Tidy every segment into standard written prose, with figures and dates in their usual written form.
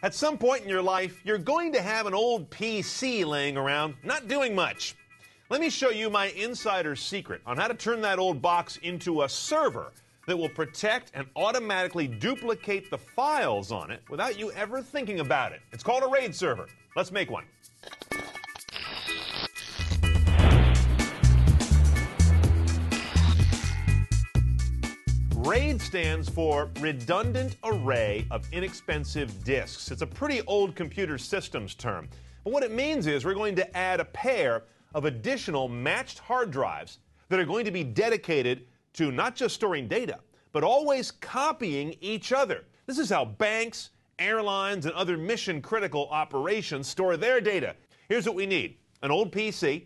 At some point in your life, you're going to have an old PC laying around, not doing much. Let me show you my insider secret on how to turn that old box into a server that will protect and automatically duplicate the files on it without you ever thinking about it. It's called a RAID server. Let's make one. RAID stands for Redundant Array of Inexpensive Disks. It's a pretty old computer systems term. But what it means is we're going to add a pair of additional matched hard drives that are going to be dedicated to not just storing data, but always copying each other. This is how banks, airlines, and other mission-critical operations store their data. Here's what we need: an old PC,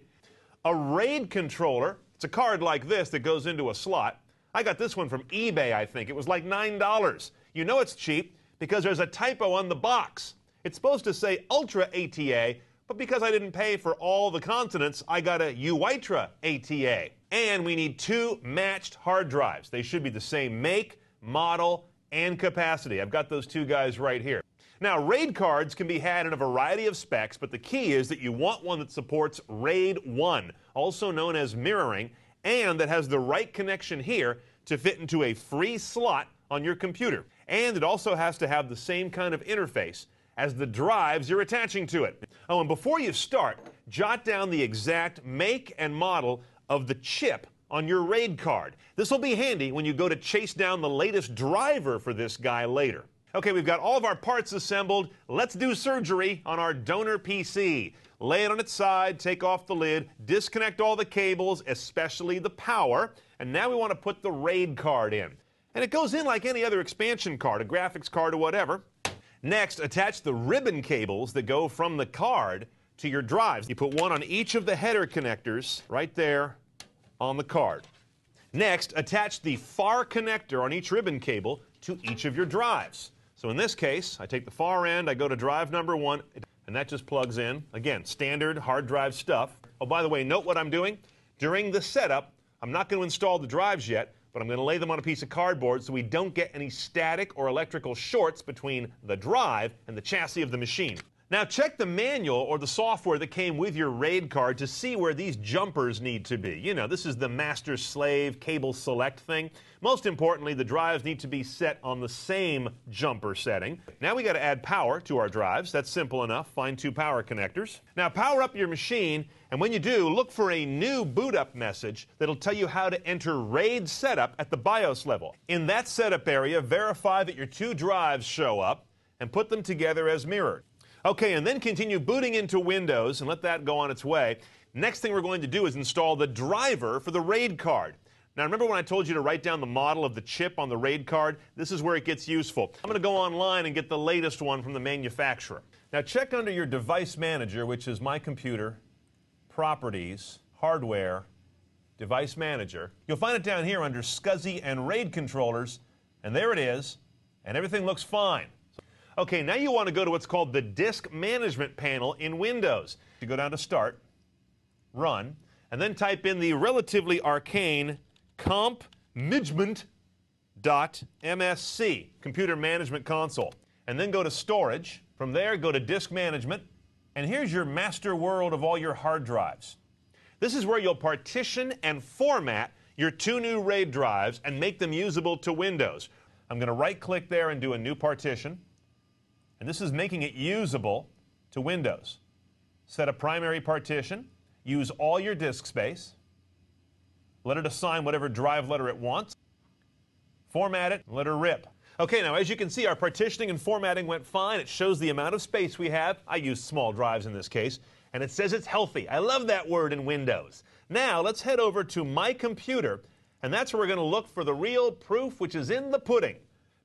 a RAID controller. It's a card like this that goes into a slot. I got this one from eBay, I think. It was like $9. You know it's cheap because there's a typo on the box. It's supposed to say Ultra ATA, but because I didn't pay for all the consonants, I got a Ultra ATA. And we need two matched hard drives. They should be the same make, model, and capacity. I've got those two guys right here. Now, RAID cards can be had in a variety of specs, but the key is that you want one that supports RAID 1, also known as mirroring, and that has the right connection here to fit into a free slot on your computer. And it also has to have the same kind of interface as the drives you're attaching to it. Oh, and before you start, jot down the exact make and model of the chip on your RAID card. This will be handy when you go to chase down the latest driver for this guy later. Okay, we've got all of our parts assembled. Let's do surgery on our donor PC. Lay it on its side, take off the lid, disconnect all the cables, especially the power, and now we want to put the RAID card in. And it goes in like any other expansion card, a graphics card or whatever. Next, attach the ribbon cables that go from the card to your drives. You put one on each of the header connectors right there on the card. Next, attach the far connector on each ribbon cable to each of your drives. So in this case, I take the far end, I go to drive number 1, and that just plugs in. Again, standard hard drive stuff. Oh, by the way, note what I'm doing. During the setup, I'm not going to install the drives yet, but I'm going to lay them on a piece of cardboard so we don't get any static or electrical shorts between the drive and the chassis of the machine. Now check the manual or the software that came with your RAID card to see where these jumpers need to be. You know, this is the master-slave cable select thing. Most importantly, the drives need to be set on the same jumper setting. Now we got to add power to our drives. That's simple enough. Find two power connectors. Now power up your machine, and when you do, look for a new boot up message that'll tell you how to enter RAID setup at the BIOS level. In that setup area, verify that your two drives show up and put them together as mirrored. Okay, and then continue booting into Windows and let that go on its way. Next thing we're going to do is install the driver for the RAID card. Now remember when I told you to write down the model of the chip on the RAID card? This is where it gets useful. I'm going to go online and get the latest one from the manufacturer. Now check under your device manager, which is My Computer, Properties, Hardware, Device Manager. You'll find it down here under SCSI and RAID controllers, and there it is, and everything looks fine. Okay, now you want to go to what's called the Disk Management panel in Windows. You go down to Start, Run, and then type in the relatively arcane compmgment.msc, Computer Management Console. And then go to Storage. From there, go to Disk Management, and here's your master world of all your hard drives. This is where you'll partition and format your two new RAID drives and make them usable to Windows. I'm going to right-click there and do a new partition. And this is making it usable to Windows. Set a primary partition, use all your disk space, let it assign whatever drive letter it wants, format it, and let her rip. Okay, now as you can see, our partitioning and formatting went fine. It shows the amount of space we have. I use small drives in this case, and it says it's healthy. I love that word in Windows. Now let's head over to My Computer, and that's where we're going to look for the real proof which is in the pudding.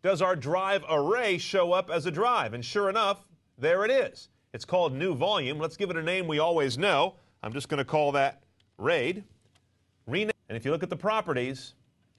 Does our drive array show up as a drive? And sure enough, there it is. It's called New Volume. Let's give it a name we always know. I'm just going to call that RAID. Rename. And if you look at the properties,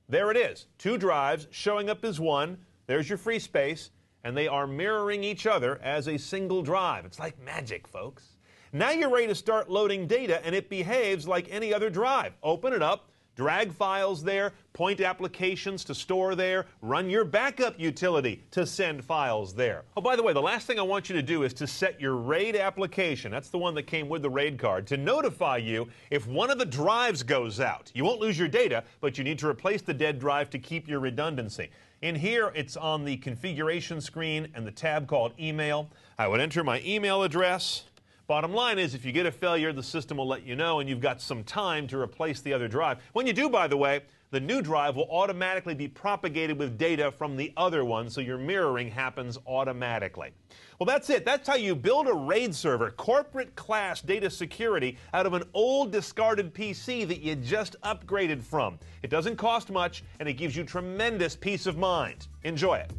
there it is. Two drives showing up as one. There's your free space. And they are mirroring each other as a single drive. It's like magic, folks. Now you're ready to start loading data, and it behaves like any other drive. Open it up, Drag files there, point applications to store there, run your backup utility to send files there. Oh, by the way, the last thing I want you to do is to set your RAID application, that's the one that came with the RAID card, to notify you if one of the drives goes out. You won't lose your data, but you need to replace the dead drive to keep your redundancy. In here, it's on the configuration screen and the tab called Email. I would enter my email address. Bottom line is, if you get a failure, the system will let you know, and you've got some time to replace the other drive. When you do, by the way, the new drive will automatically be propagated with data from the other one, so your mirroring happens automatically. Well, that's it. That's how you build a RAID server, corporate class data security, out of an old discarded PC that you just upgraded from. It doesn't cost much, and it gives you tremendous peace of mind. Enjoy it.